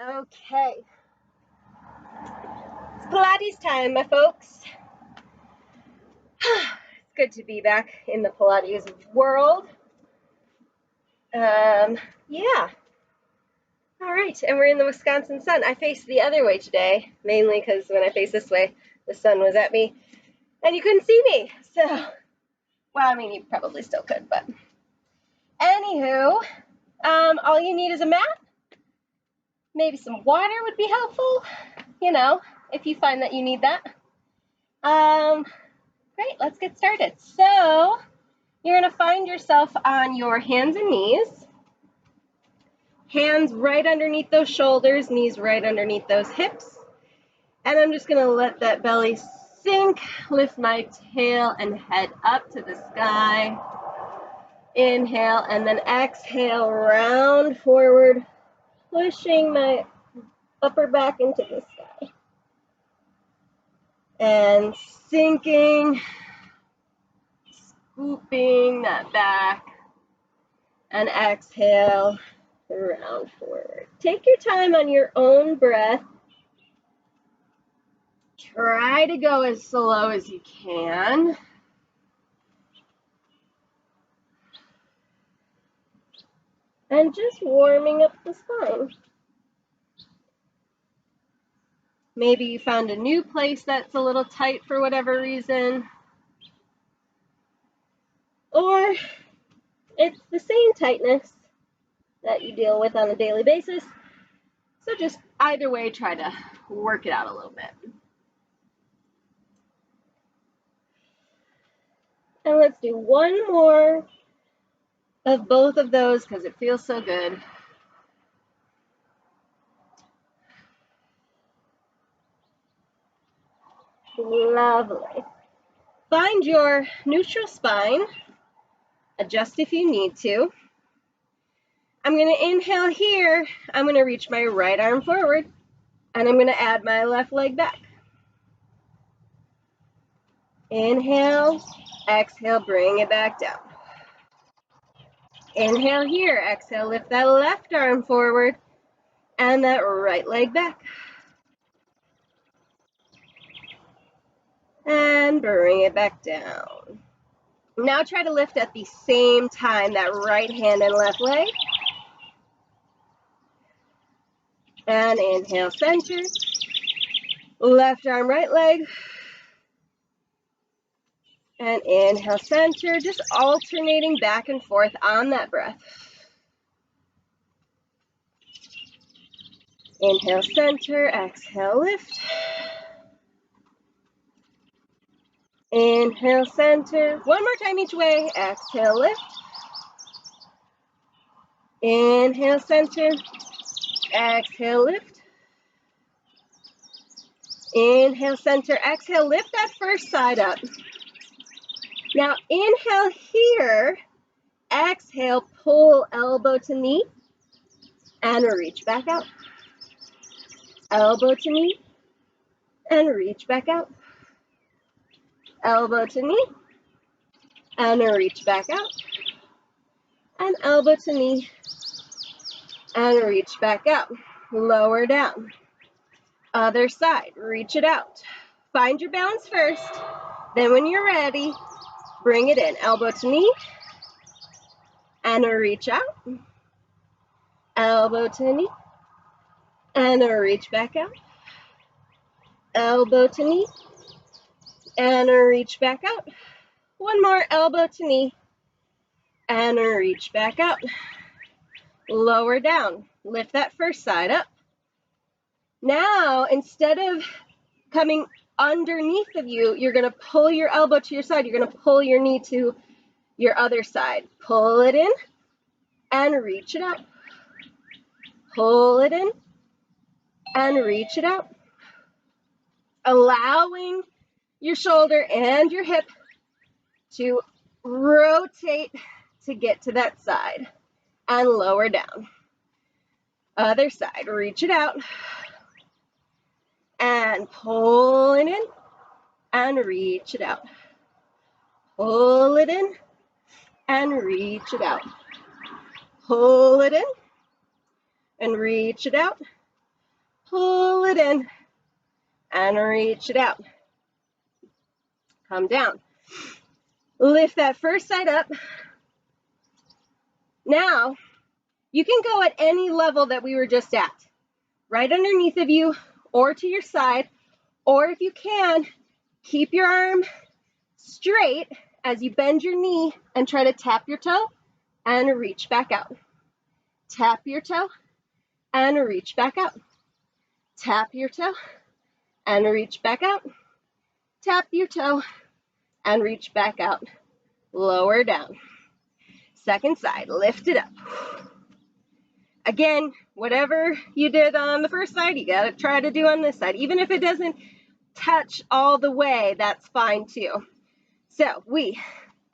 Okay, it's Pilates time, my folks. It's good to be back in the Pilates world. Yeah. All right, and we're in the Wisconsin sun. I faced the other way today, mainly because when I faced this way, the sun was at me, and you couldn't see me. So, well, I mean, you probably still could, but anywho, all you need is a mat. Maybe some water would be helpful, if you find that you need that. Great, let's get started. So, you're going to find yourself on your hands and knees. Hands right underneath those shoulders, knees right underneath those hips. And I'm just going to let that belly sink, lift my tail and head up to the sky. Inhale, and then exhale, round forward, pushing my upper back into the sky. And sinking, scooping that back, and exhale, round forward. Take your time on your own breath. Try to go as slow as you can. And just warming up the spine. Maybe you found a new place that's a little tight for whatever reason. Or it's the same tightness that you deal with on a daily basis. So just either way, try to work it out a little bit. And let's do one more of both of those because it feels so good. Lovely. Find your neutral spine. Adjust if you need to. I'm going to inhale here. I'm going to reach my right arm forward. And I'm going to add my left leg back. Inhale. Exhale, bring it back down. Inhale here. Exhale, lift that left arm forward. And that right leg back. And bring it back down. Now try to lift at the same time that right hand and left leg. And inhale, center. Left arm, right leg. And inhale, center. Just alternating back and forth on that breath. Inhale, center. Exhale, lift. Inhale, center. One more time each way. Exhale, lift. Inhale, center. Exhale, lift. Inhale, center. Exhale, lift that first side up. Now, inhale here. Exhale, pull elbow to knee. And reach back out. Elbow to knee. And reach back out. Elbow to knee. And reach back out. And elbow to knee. And reach back out. Lower down. Other side. Reach it out. Find your balance first. Then when you're ready, bring it in. Elbow to knee. And reach out. Elbow to knee. And reach back out. Elbow to knee. And reach back out. One more. Elbow to knee. And reach back out. Lower down. Lift that first side up. Now, instead of coming underneath of you, you're going to pull your elbow to your side. You're going to pull your knee to your other side. Pull it in and reach it out. Pull it in and reach it out. Allowing your shoulder and your hip to rotate to get to that side and lower down. Other side, reach it out and pull it in and reach it out. Pull it in and reach it out. Pull it in and reach it out. pull it in, and reach it out. Come down. Lift that first side up. Now, you can go at any level that we were just at, right underneath of you or to your side, or if you can, keep your arm straight as you bend your knee and try to tap your toe and reach back out. Tap your toe and reach back out. Tap your toe and reach back out. Tap your toe and reach back out. Lower down. Second side, lift it up. Again, whatever you did on the first side, you gotta try to do on this side. Even if it doesn't touch all the way, that's fine too. So we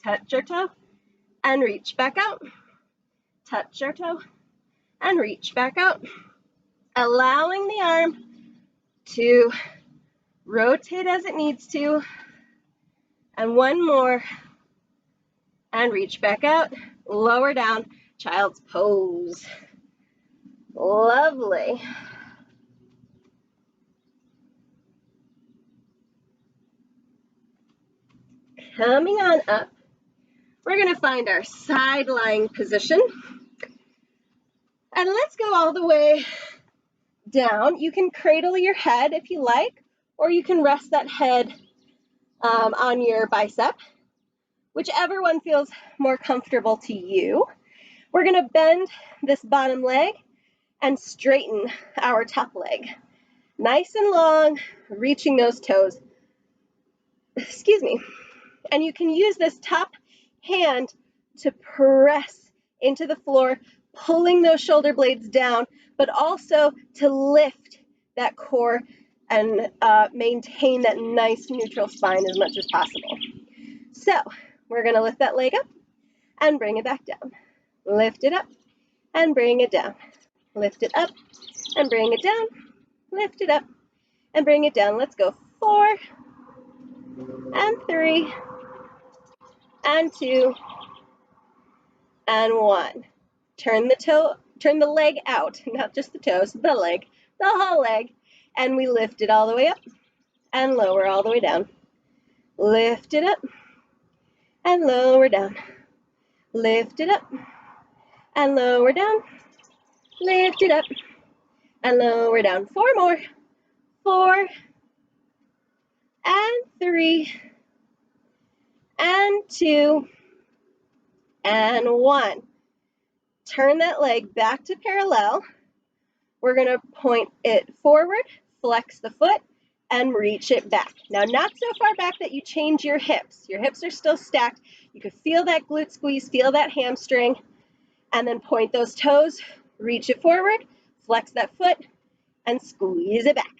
touch our toe and reach back out. Touch our toe and reach back out. Allowing the arm to rotate as it needs to. And one more. And reach back out. Lower down. Child's pose. Lovely. Coming on up, we're going to find our side lying position. And let's go all the way down. You can cradle your head if you like, or you can rest that head on your bicep, whichever one feels more comfortable to you. We're going to bend this bottom leg and straighten our top leg. Nice and long, reaching those toes. Excuse me. And you can use this top hand to press into the floor, pulling those shoulder blades down, but also to lift that core and maintain that nice neutral spine as much as possible. So we're going to lift that leg up and bring it back down. Lift it up and bring it down. Lift it up and bring it down. Lift it up and bring it down. Let's go 4 and 3 and 2 and 1. Turn the leg out, not just the toes, the leg, the whole leg, and we lift it all the way up and lower all the way down. Lift it up and lower down. Lift it up and lower down. Lift it up and lower down. 4 more. 4 and 3 and 2 and 1. Turn that leg back to parallel. We're going to point it forward, flex the foot, and reach it back. Now, not so far back that you change your hips. Your hips are still stacked. You can feel that glute squeeze, feel that hamstring, and then point those toes, reach it forward, flex that foot, and squeeze it back.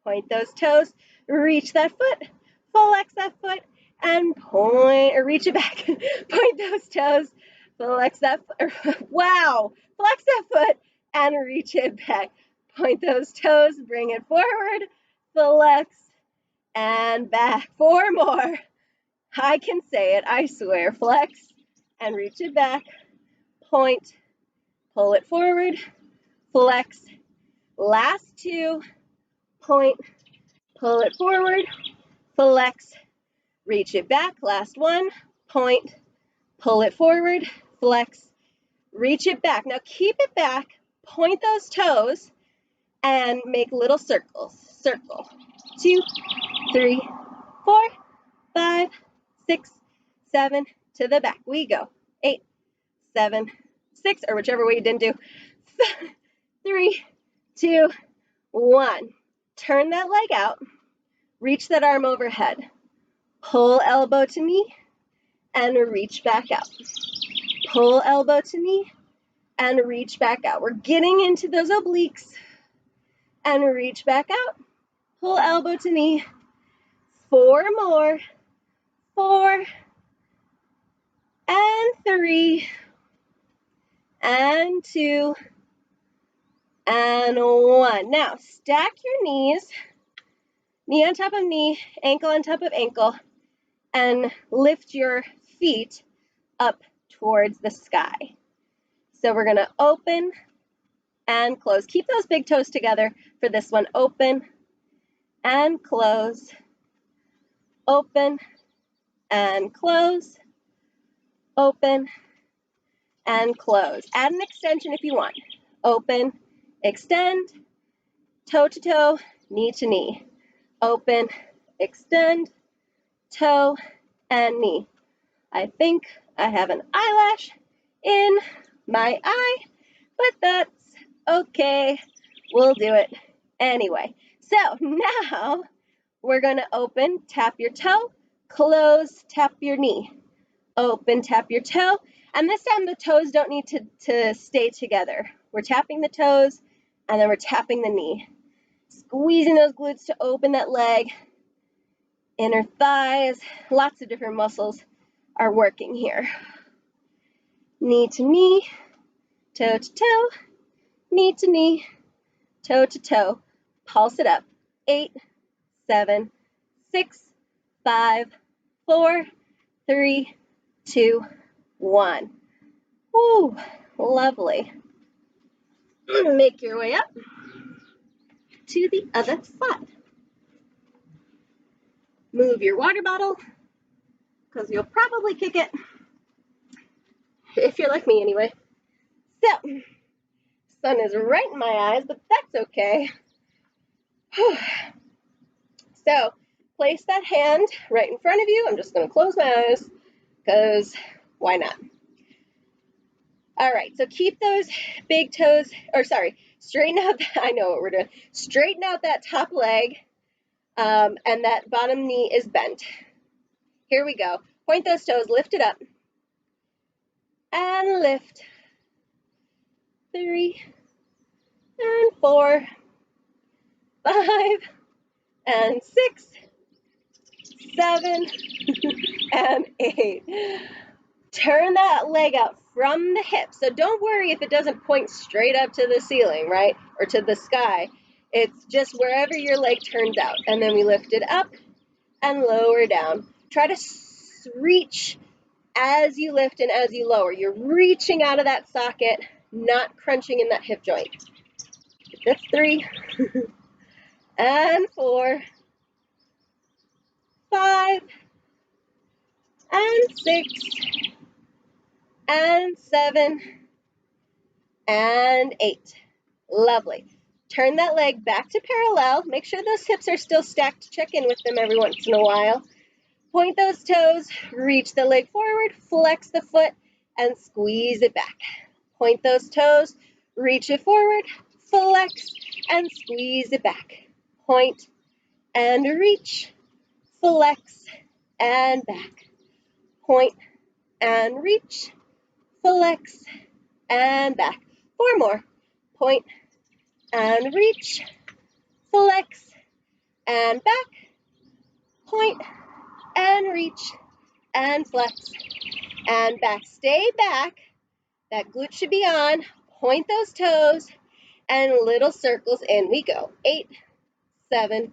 Point those toes, reach that foot, flex that foot, and point or reach it back. Point those toes, flex that foot. Wow! Flex that foot and reach it back. Point those toes, bring it forward, flex, and back. 4 more. I can say it, I swear. Flex and reach it back. Point, pull it forward, flex. Last 2. Point, pull it forward, flex, reach it back. Last 1. Point, pull it forward, flex, reach it back. Now keep it back, point those toes, and make little circles. Circle. 2, 3, 4, 5, 6, 7. To the back we go. 8, 7, 6, or whichever way you didn't do. 3, 2, 1. Turn that leg out. Reach that arm overhead. Pull elbow to knee and reach back out. Pull elbow to knee and reach back out. We're getting into those obliques and reach back out. Pull elbow to knee. 4 more. 4 and 3 and 2 and 1. Now stack your knees, knee on top of knee, ankle on top of ankle, and lift your feet up towards the sky. So we're going to open and close. Keep those big toes together for this one. Open and close, open and close, open and close. Add an extension if you want. Open, extend, toe to toe, knee to knee. Open, extend, toe, and knee. I think I have an eyelash in my eye, but that's okay. We'll do it anyway. So now we're going to open, tap your toe, close, tap your knee. Open, tap your toe. And this time the toes don't need to stay together. We're tapping the toes, and then we're tapping the knee. Squeezing those glutes to open that leg, inner thighs, lots of different muscles are working here. Knee to knee, toe to toe, knee to knee, toe to toe. Pulse it up. 8, 7, 6, 5, 4, 3, 2, 1. Woo, lovely. Make your way up to the other side. Move your water bottle, because you'll probably kick it, if you're like me anyway. So, sun is right in my eyes, but that's okay. So, place that hand right in front of you. I'm just going to close my eyes, because why not? All right, so keep those big toes, straighten out, I know what we're doing. Straighten out that top leg, and that bottom knee is bent. Here we go. Point those toes, lift it up, and lift. 3, and 4, 5, and 6, 7, and 8. Turn that leg out from the hip. So don't worry if it doesn't point straight up to the ceiling, right? Or to the sky. It's just wherever your leg turns out. And then we lift it up and lower down. Try to reach as you lift and as you lower. You're reaching out of that socket, not crunching in that hip joint. That's 3, and 4, 5, and 6, and 7, and 8. Lovely. Turn that leg back to parallel. Make sure those hips are still stacked. Check in with them every once in a while. Point those toes, reach the leg forward, flex the foot, and squeeze it back. Point those toes, reach it forward, flex, and squeeze it back. Point and reach, flex, and back. Point and reach, flex, and back. 4 more. Point and reach, flex, and back. Point and reach, and flex, and back. Stay back. That glute should be on. Point those toes, and little circles in we go. 8, 7,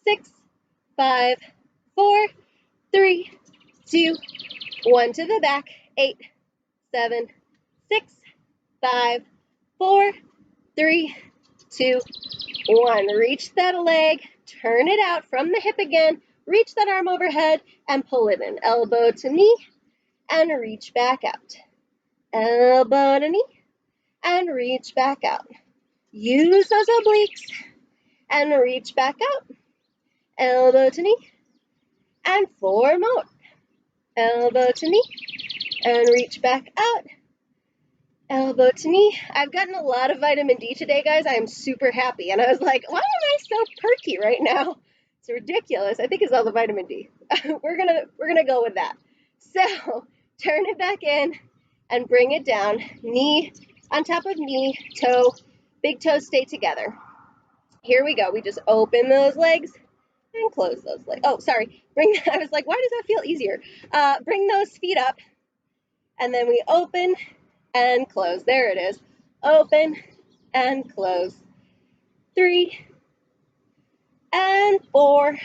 6, 5, 4, 3, 2, 1 to the back. 8, 7, 6, 5, 4, 3, 2, 1. Reach that leg, turn it out from the hip again, reach that arm overhead, and pull it in. Elbow to knee, and reach back out. Elbow to knee, and reach back out. Use those obliques, and reach back out. Elbow to knee, and 4 more. Elbow to knee, and reach back out. Elbow to knee. I've gotten a lot of vitamin D today, guys. I am super happy. And I was like, why am I so perky right now? It's ridiculous. I think it's all the vitamin D. We're gonna go with that. So turn it back in and bring it down. Knee on top of knee, toe, big toes stay together. Here we go. We just open those legs and close those legs. Oh, sorry. I was like, why does that feel easier? Bring those feet up, and then we open and close. There it is. Open and close. 3, and 4,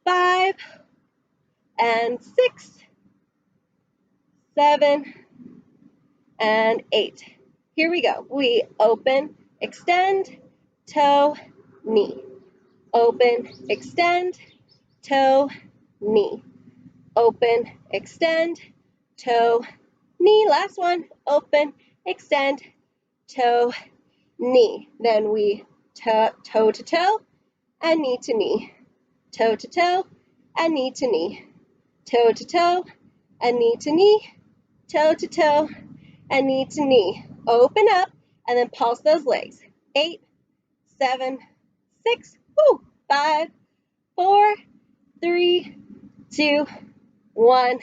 5, and 6, 7, and 8. Here we go. We open, extend, toe, knee. Open, extend, toe, knee. Open, extend, toe, knee. Last one. Open, extend, toe, knee. Then we toe to toe and knee to knee. Toe to toe and knee to knee. Toe to toe and knee to knee. Toe to toe and knee to knee. Open up and then pulse those legs. 8, 7, 6, 5, 4, 3, 2, 1.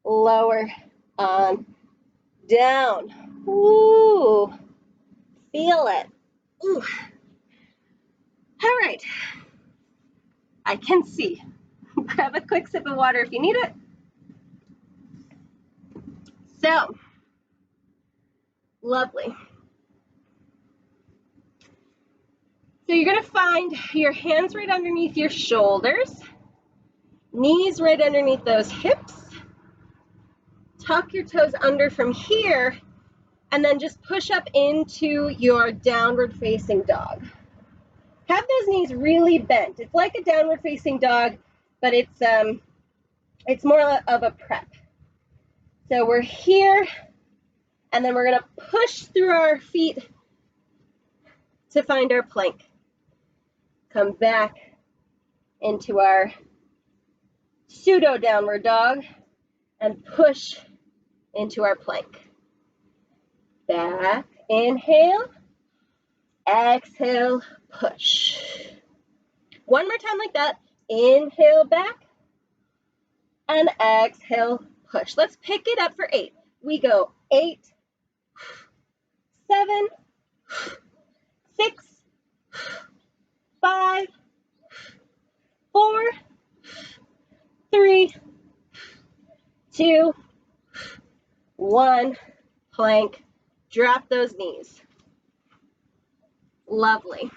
Lower on down. Woo! Feel it. Ooh. All right. I can see. Grab a quick sip of water if you need it. So, lovely. So you're going to find your hands right underneath your shoulders, knees right underneath those hips. Tuck your toes under from here, and then just push up into your downward facing dog. Have those knees really bent. It's like a downward facing dog, but it's more of a prep. So we're here, and then we're going to push through our feet to find our plank. Come back into our pseudo downward dog and push into our plank. Back, inhale, exhale, push. One more time like that. Inhale back and exhale, push. Let's pick it up for 8. We go 8, 7, 6, 5, 4, 3, 2, 1. Plank. Drop those knees. Lovely.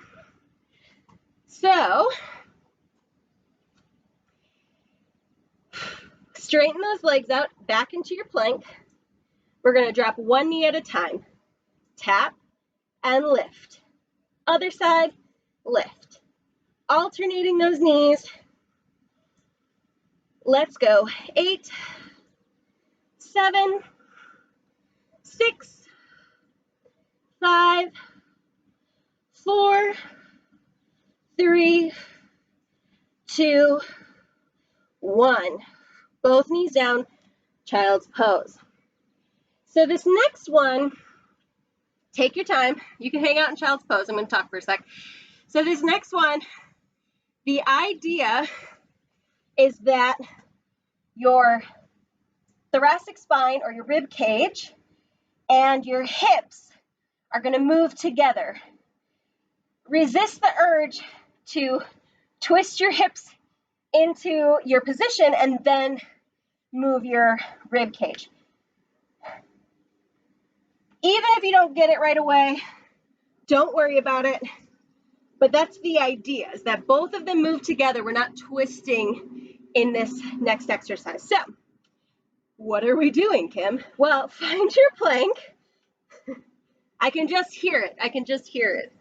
So, straighten those legs out back into your plank. We're going to drop one knee at a time. Tap and lift. Other side, lift. Alternating those knees. Let's go. 8, 7, 6, 5, 4, 3, 2, 1. Both knees down, child's pose. So this next one, take your time. You can hang out in child's pose. I'm going to talk for a sec. So this next one, the idea is that your thoracic spine or your rib cage and your hips are going to move together. Resist the urge to twist your hips into your position and then move your rib cage. Even if you don't get it right away, don't worry about it. But that's the idea, is that both of them move together. We're not twisting in this next exercise. So, what are we doing, Kim? Well, find your plank. I can just hear it.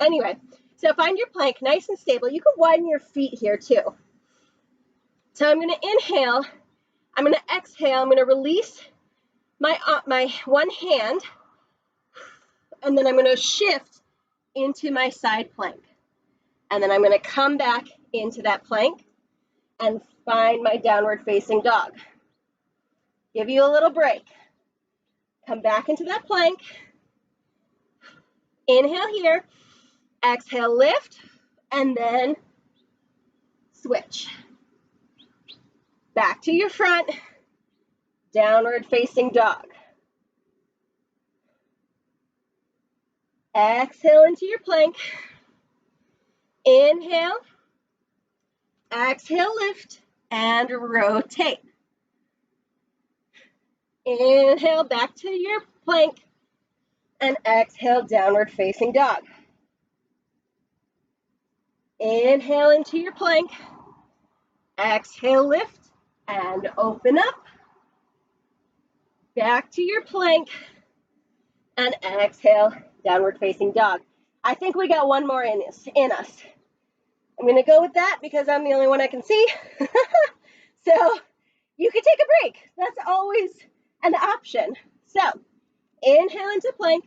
Anyway, so find your plank, nice and stable. You can widen your feet here too. So I'm going to inhale. I'm going to exhale. I'm going to release my one hand, and then I'm going to shift into my side plank. And then I'm going to come back into that plank and find my downward facing dog. Give you a little break. Come back into that plank. Inhale here. Exhale, lift, and then switch. Back to your front. Downward facing dog. Exhale into your plank. Inhale. Exhale, lift, and rotate. Inhale, back to your plank, and exhale, downward facing dog. Inhale into your plank. Exhale, lift, and open up. Back to your plank, And exhale, downward facing dog. I think we got one more in us. I'm going to go with that because I'm the only one I can see. So you can take a break. That's always an option. So inhale into plank.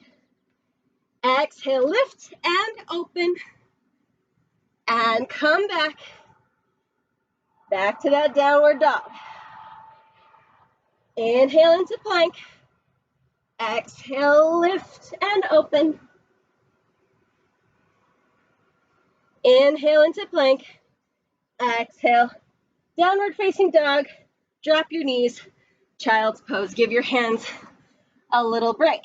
Exhale, lift and open. And come back to that downward dog. Inhale into plank. Exhale, lift and open. Inhale into plank. Exhale, downward facing dog. Drop your knees, child's pose. Give your hands a little break.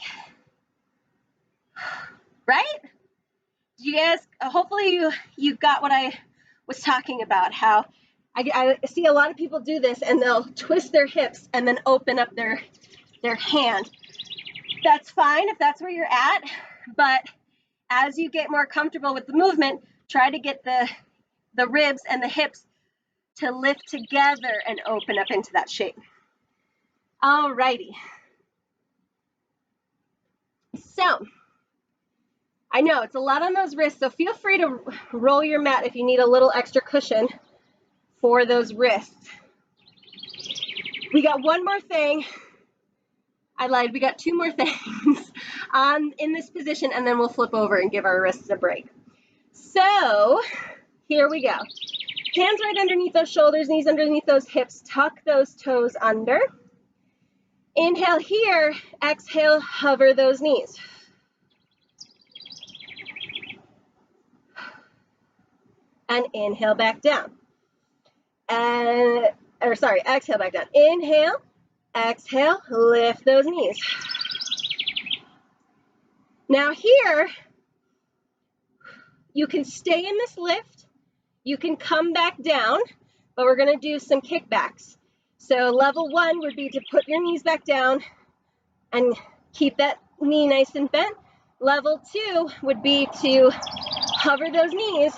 Right? You guys, hopefully you got what I was talking about, how I see a lot of people do this and they'll twist their hips and then open up their hand. That's fine if that's where you're at, but as you get more comfortable with the movement, try to get the ribs and the hips to lift together and open up into that shape. Alrighty. So, I know it's a lot on those wrists, so feel free to roll your mat if you need a little extra cushion for those wrists. We got one more thing. I lied, we got two more things in this position, and then we'll flip over and give our wrists a break. So, here we go. Hands right underneath those shoulders, knees underneath those hips, tuck those toes under. Inhale here, exhale, hover those knees. And inhale back down. Exhale back down. Inhale, exhale, lift those knees. Now here, you can stay in this lift, you can come back down, but we're gonna do some kickbacks. So level one would be to put your knees back down and keep that knee nice and bent. Level two would be to hover those knees,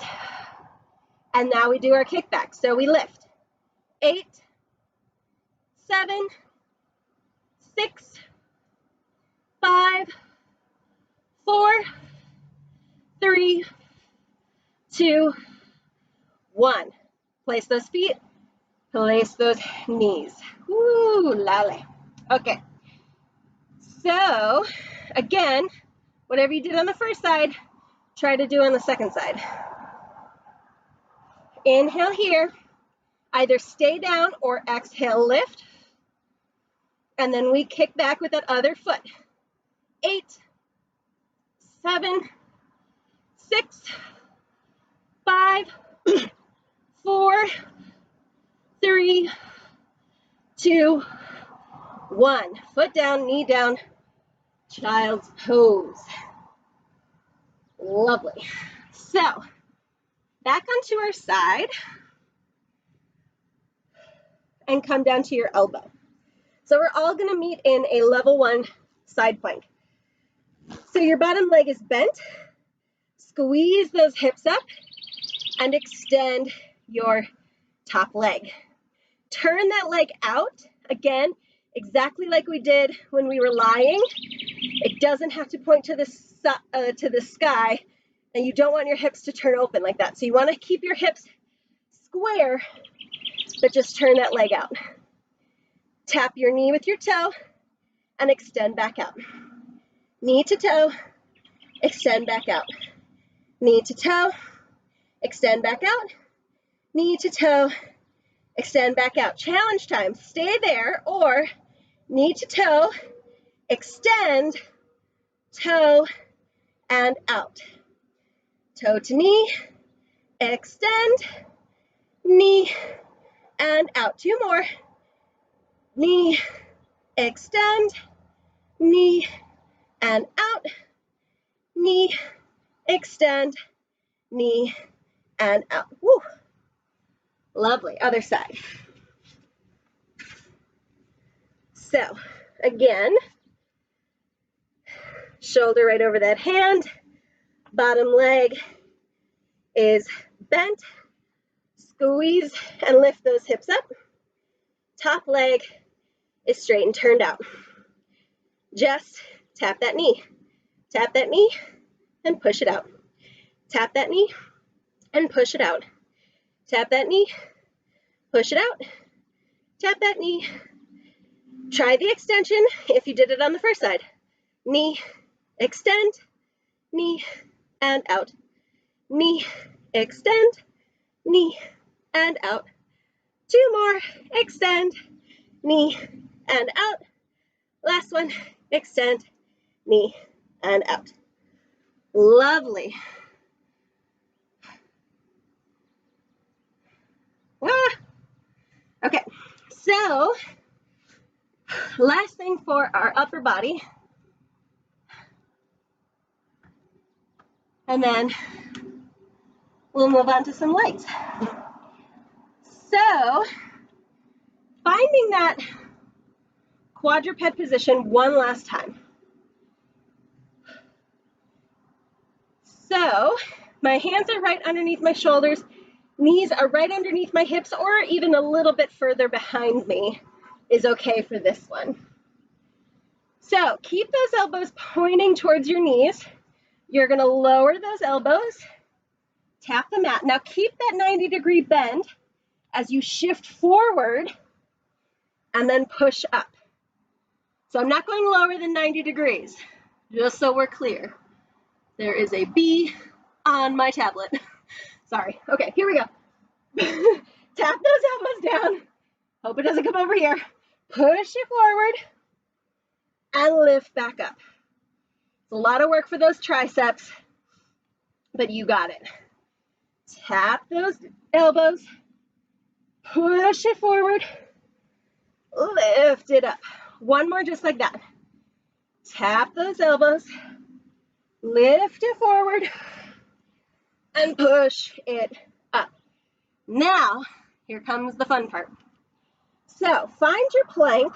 and now we do our kickback. So we lift. 8, 7, 6, 5, 4, 3, 2, 1. Place those feet, place those knees. Woo, lale. Okay. So, again, whatever you did on the first side, try to do on the second side. Inhale here, either stay down or exhale, lift. And then we kick back with that other foot. 8, 7, 6, 5, 4, 3, 2, 1. Foot down, knee down, child's pose. Lovely. So, back onto our side and come down to your elbow. So we're all going to meet in a level one side plank. So your bottom leg is bent. Squeeze those hips up and extend your top leg. Turn that leg out, again, exactly like we did when we were lying. It doesn't have to point to the sky, and you don't want your hips to turn open like that. So you want to keep your hips square, but just turn that leg out. Tap your knee with your toe and extend back out. Knee to toe, extend back out. Knee to toe, extend back out. Knee to toe, extend back out. Challenge time. Stay there, or knee to toe, extend, toe, and out. Toe to knee, extend, knee, and out. 2 more. Knee, extend, knee, and out. Knee, extend, knee, and out. Woo. Lovely. Other side. So, again, shoulder right over that hand. Bottom leg is bent. Squeeze and lift those hips up. Top leg is straight and turned out. Just tap that knee. Tap that knee and push it out. Tap that knee and push it out. Tap that knee, push it out. Tap that knee. Try the extension if you did it on the first side. Knee, extend, knee, and out. Knee, extend, knee, and out. 2 more, extend, knee, and out. Last one, extend, knee, and out. Lovely. Okay, so last thing for our upper body. And then we'll move on to some legs. So, finding that quadruped position one last time. So, my hands are right underneath my shoulders, knees are right underneath my hips, or even a little bit further behind me is okay for this one. So, keep those elbows pointing towards your knees. You're going to lower those elbows, tap the mat. Now, keep that 90-degree bend as you shift forward and then push up. So I'm not going lower than 90 degrees, just so we're clear. There is a B on my tablet. Sorry. Okay, here we go. Tap those elbows down. Hope it doesn't come over here. Push it forward and lift back up. It's a lot of work for those triceps, but you got it. Tap those elbows. Push it forward. Lift it up. One more just like that. Tap those elbows. Lift it forward. And push it up. Now, here comes the fun part. So, find your plank.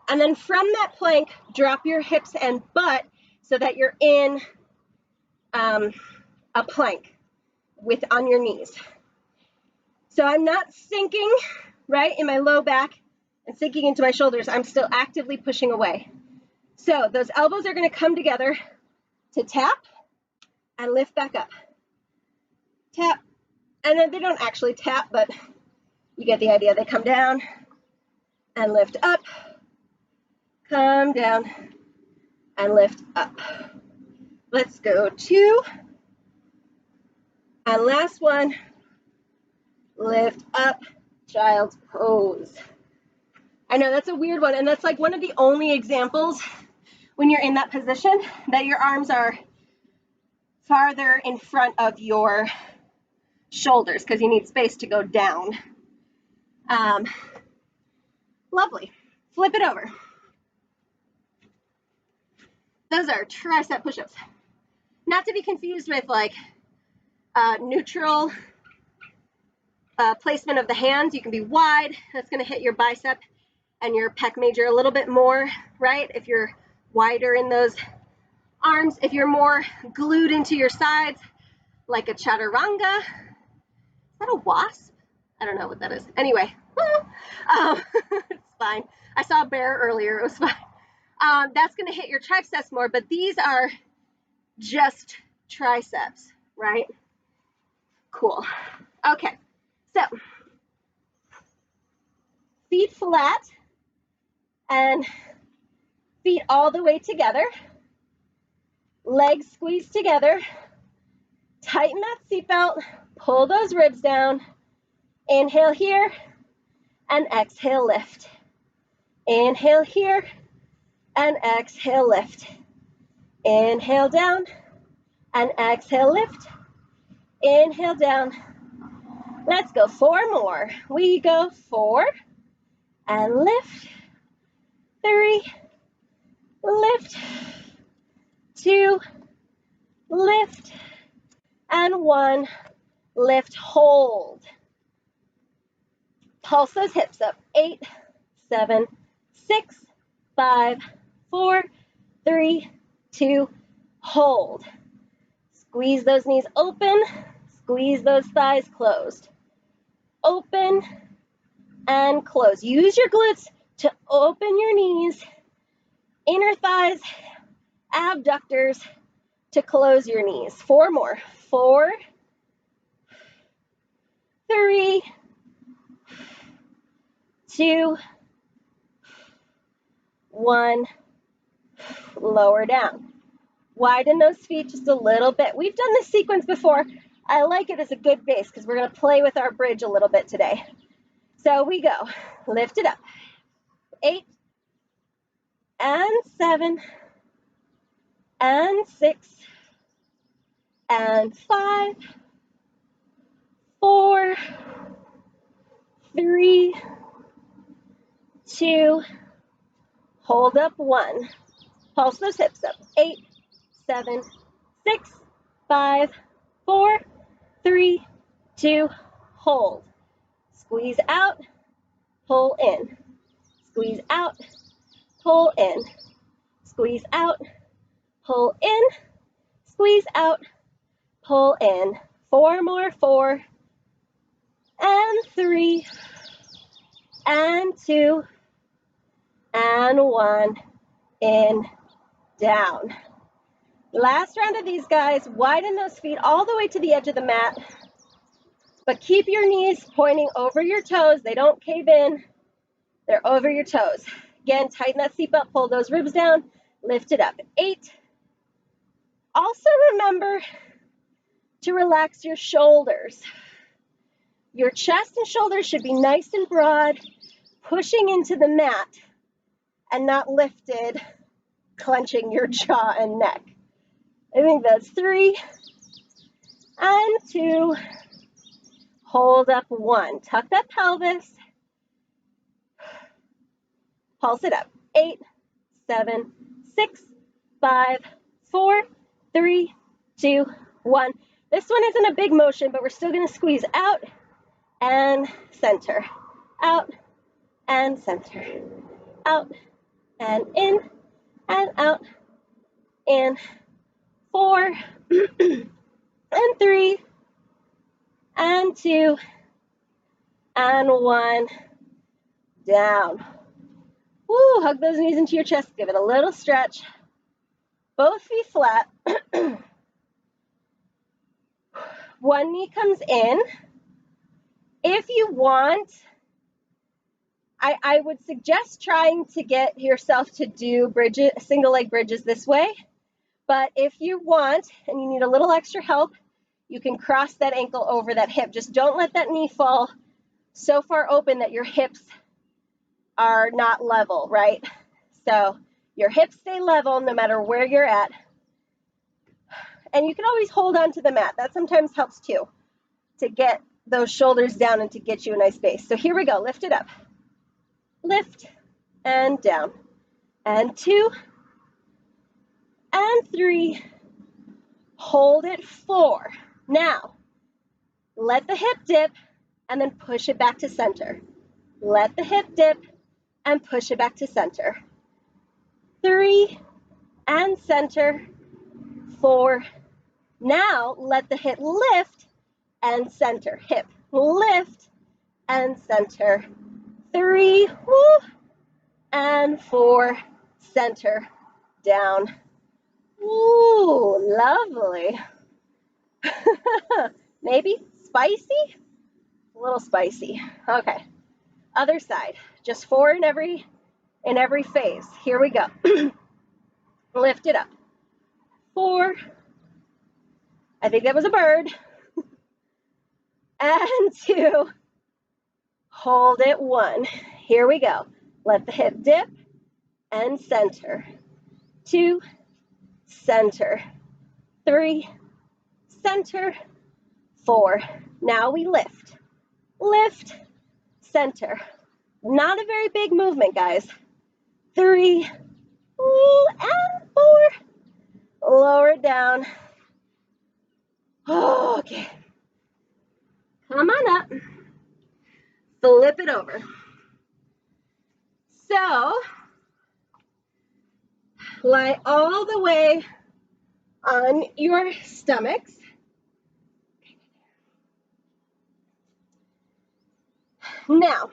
And then from that plank, drop your hips and butt so that you're in a plank on your knees. So I'm not sinking, right, in my low back and sinking into my shoulders. I'm still actively pushing away. So those elbows are going to come together to tap and lift back up. Tap. And then they don't actually tap, but you get the idea. They come down and lift up. Come down and lift up. Let's go 2. And last one. Lift up, child's pose. I know that's a weird one, and that's like one of the only examples when you're in that position that your arms are farther in front of your shoulders because you need space to go down. Lovely. Flip it over. Those are tricep push-ups. Not to be confused with like neutral placement of the hands. You can be wide. That's going to hit your bicep and your pec major a little bit more, right? If you're wider in those arms. If you're more glued into your sides, like a chaturanga. Is that a wasp? I don't know what that is. Anyway, it's fine. I saw a bear earlier. It was fine. That's going to hit your triceps more, but these are just triceps, right? Cool. Okay. So, feet flat and feet all the way together. Legs squeezed together. Tighten that seatbelt. Pull those ribs down. Inhale here and exhale, lift. Inhale here and exhale, lift. Inhale down and exhale, lift. Inhale down. Let's go 4 more. We go 4 and lift, 3, lift, 2, lift, and 1, lift, hold. Pulse those hips up. 8, 7, 6, 5, 4, 3, 2, hold. Squeeze those knees open, squeeze those thighs closed. Open and close. Use your glutes to open your knees, inner thighs, abductors to close your knees. 4 more. 4, 3, 2, 1. Lower down. Widen those feet just a little bit. We've done this sequence before. I like it as a good base because we're going to play with our bridge a little bit today. So we go. Lift it up. 8 and 7 and 6 and 5, 4, 3, 2, hold up 1. Pulse those hips up. 8, 7, 6, 5, 4, 3, 2, hold. Squeeze out, pull in. Squeeze out, pull in. Squeeze out, pull in. Squeeze out, pull in. 4 more. 4 and 3 and 2 and 1. In, down. Last round of these, guys. Widen those feet all the way to the edge of the mat, but keep your knees pointing over your toes. They don't cave in. They're over your toes. Again, tighten that seatbelt, pull those ribs down, lift it up. 8. Also remember to relax your shoulders. Your chest and shoulders should be nice and broad, pushing into the mat and not lifted, clenching your jaw and neck. I think that's 3 and 2. Hold up 1. Tuck that pelvis. Pulse it up. 8, 7, 6, 5, 4, 3, 2, 1. This one isn't a big motion, but we're still going to squeeze out and center. Out and center. Out and in and out. In. 4 and 3 and 2 and 1. Down. Woo, hug those knees into your chest. Give it a little stretch. Both feet flat. One knee comes in. If you want, I would suggest trying to get yourself to do bridges, single leg bridges this way. But if you want and you need a little extra help, you can cross that ankle over that hip. Just don't let that knee fall so far open that your hips are not level, right? So your hips stay level no matter where you're at. And you can always hold on to the mat. That sometimes helps too, to get those shoulders down and to get you a nice base. So here we go. Lift it up. Lift and down. And 2 and 3. Hold it. 4. Now, let the hip dip and then push it back to center. Let the hip dip and push it back to center. 3 and center. 4. Now, let the hip lift and center. Hip, lift and center. 3, woo, and 4, center, down. Ooh, lovely. Maybe spicy? A little spicy. Okay. Other side. Just 4 in every phase. Here we go. Lift it up. 4. I think that was a bird. And 2. Hold it. 1. Here we go. Let the hip dip and center. 2, center. 3, center. 4. Now we lift. Lift, center. Not a very big movement, guys. 3, and 4. Lower it down. Okay. Come on up. Flip it over. So, lie all the way on your stomachs. Now,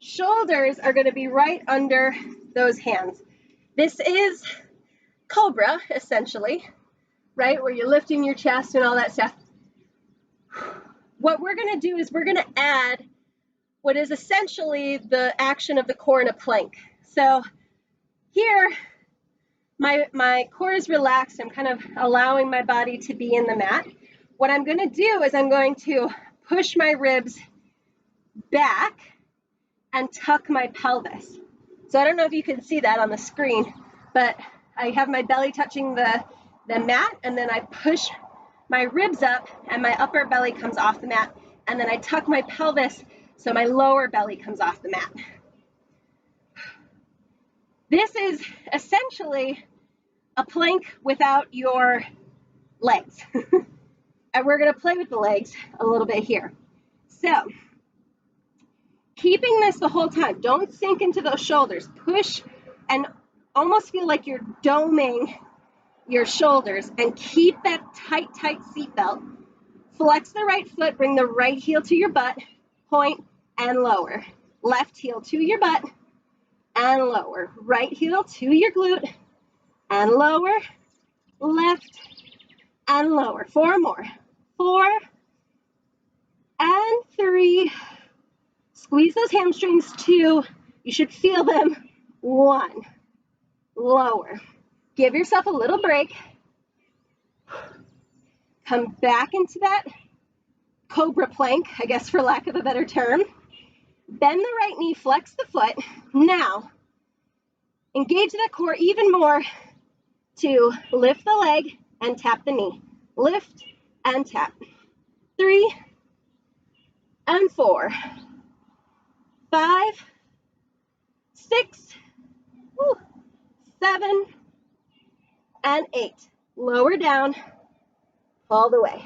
shoulders are going to be right under those hands. This is cobra, essentially, right? Where you're lifting your chest and all that stuff. What we're going to do is we're going to add what is essentially the action of the core in a plank. So here, my core is relaxed. I'm kind of allowing my body to be in the mat. What I'm going to do is I'm going to push my ribs back and tuck my pelvis. So I don't know if you can see that on the screen, but I have my belly touching the mat, and then I push my ribs up and my upper belly comes off the mat, and then I tuck my pelvis so my lower belly comes off the mat. This is essentially a plank without your legs. And we're going to play with the legs a little bit here. So keeping this the whole time, don't sink into those shoulders. Push and almost feel like you're doming your shoulders, and keep that tight seatbelt. Flex the right foot, bring the right heel to your butt, point and lower. Left heel to your butt and lower. Right heel to your glute and lower. Left and lower. 4 more. 4 and 3. Squeeze those hamstrings. 2. You should feel them. 1. Lower. Give yourself a little break. Come back into that cobra plank, I guess for lack of a better term. Bend the right knee, flex the foot. Now, engage that core even more to lift the leg and tap the knee. Lift and tap. 3 and 4, 5, 6, 7, and 8. Lower down all the way.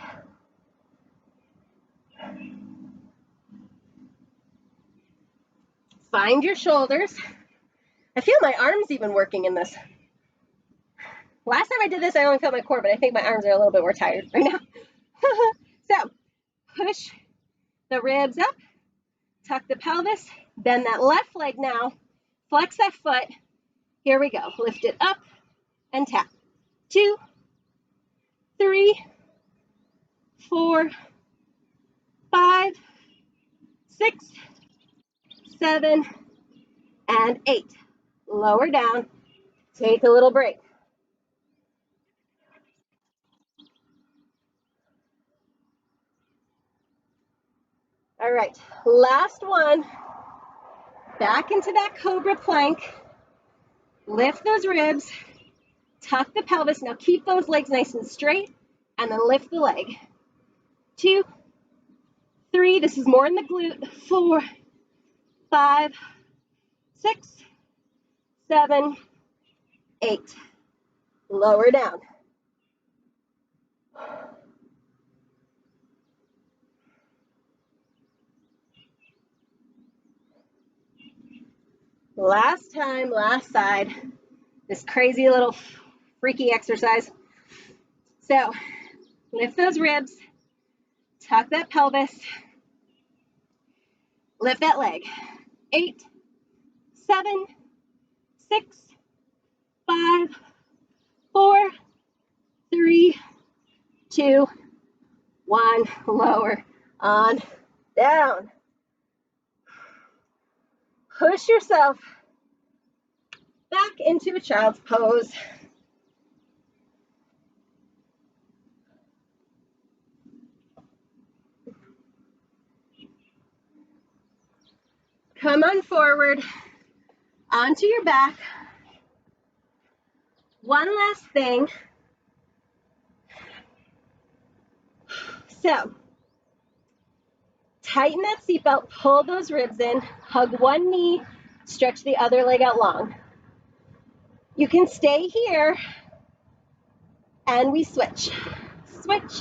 Find your shoulders. I feel my arms even working in this. Last time I did this, I only felt my core, but I think my arms are a little bit more tired right now. So, push the ribs up, tuck the pelvis, bend that left leg now, flex that foot. Here we go. Lift it up and tap. 2, 3, 4, 5, 6, 7, and 8. Lower down. Take a little break. All right, last one. Back into that cobra plank. Lift those ribs. Tuck the pelvis. Now keep those legs nice and straight, and then lift the leg. 2, 3. This is more in the glute. 4, 5, 6, 7, 8. Lower down. Last time, last side. This crazy little freaky exercise. So, lift those ribs, tuck that pelvis, lift that leg. 8, 7, 6, 5, 4, 3, 2, 1. Lower on down. Push yourself back into a child's pose. Come on forward, onto your back. One last thing. So, tighten that seatbelt, pull those ribs in, hug one knee, stretch the other leg out long. You can stay here, and we switch. Switch,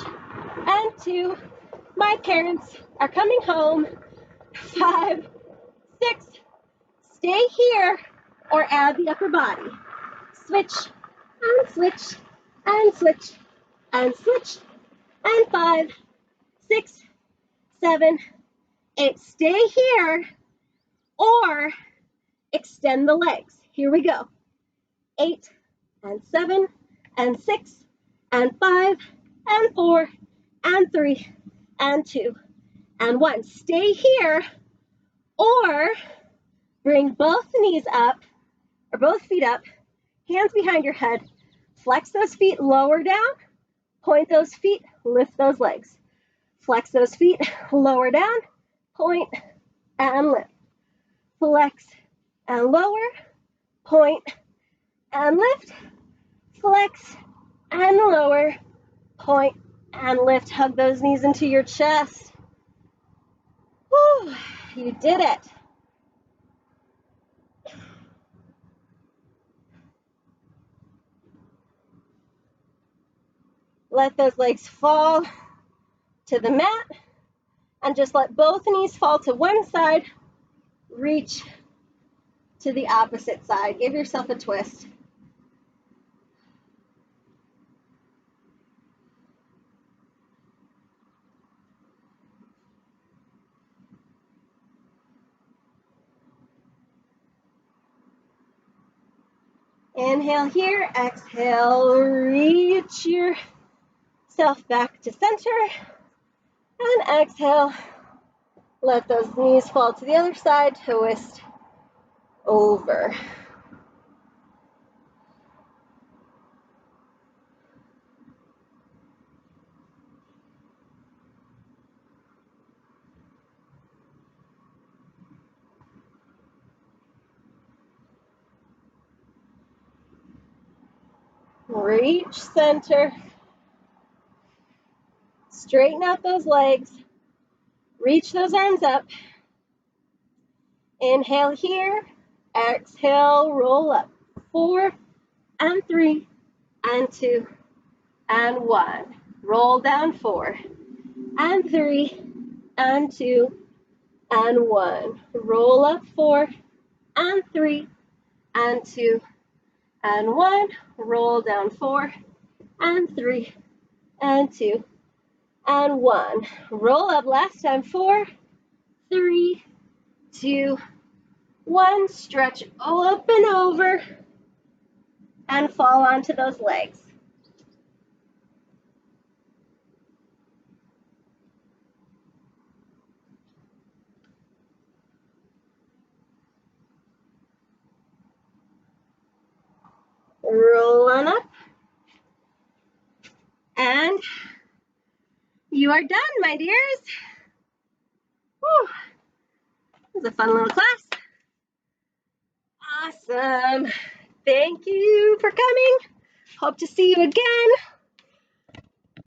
and 2. My parents are coming home. 5, 6. Stay here, or add the upper body. Switch, and switch, and switch, and switch, and 5, 6, 7, 8. Stay here, or extend the legs. Here we go. 8, and 7 and 6 and 5 and 4 and 3 and 2 and 1. Stay here or bring both knees up or both feet up, hands behind your head. Flex those feet, lower down, point those feet, lift those legs. Flex those feet, lower down, point and lift. Flex and lower, point and lift. Flex and lower, point and lift. Hug those knees into your chest. Whew, you did it. Let those legs fall to the mat and just let both knees fall to one side. Reach to the opposite side. Give yourself a twist. Inhale here, exhale, reach yourself back to center, and exhale, let those knees fall to the other side, twist over. Reach center, straighten out those legs, reach those arms up. Inhale here, exhale, roll up. 4 and 3 and 2 and 1. Roll down 4 and 3 and 2 and 1. Roll up 4 and 3 and 2 and 1. Roll down 4 and 3 and 2 and 1. Roll up last time. 4, 3, 2, 1. Stretch up and over and fall onto those legs. Roll on up. And you are done, my dears. Whew. It was a fun little class. Awesome. Thank you for coming. Hope to see you again.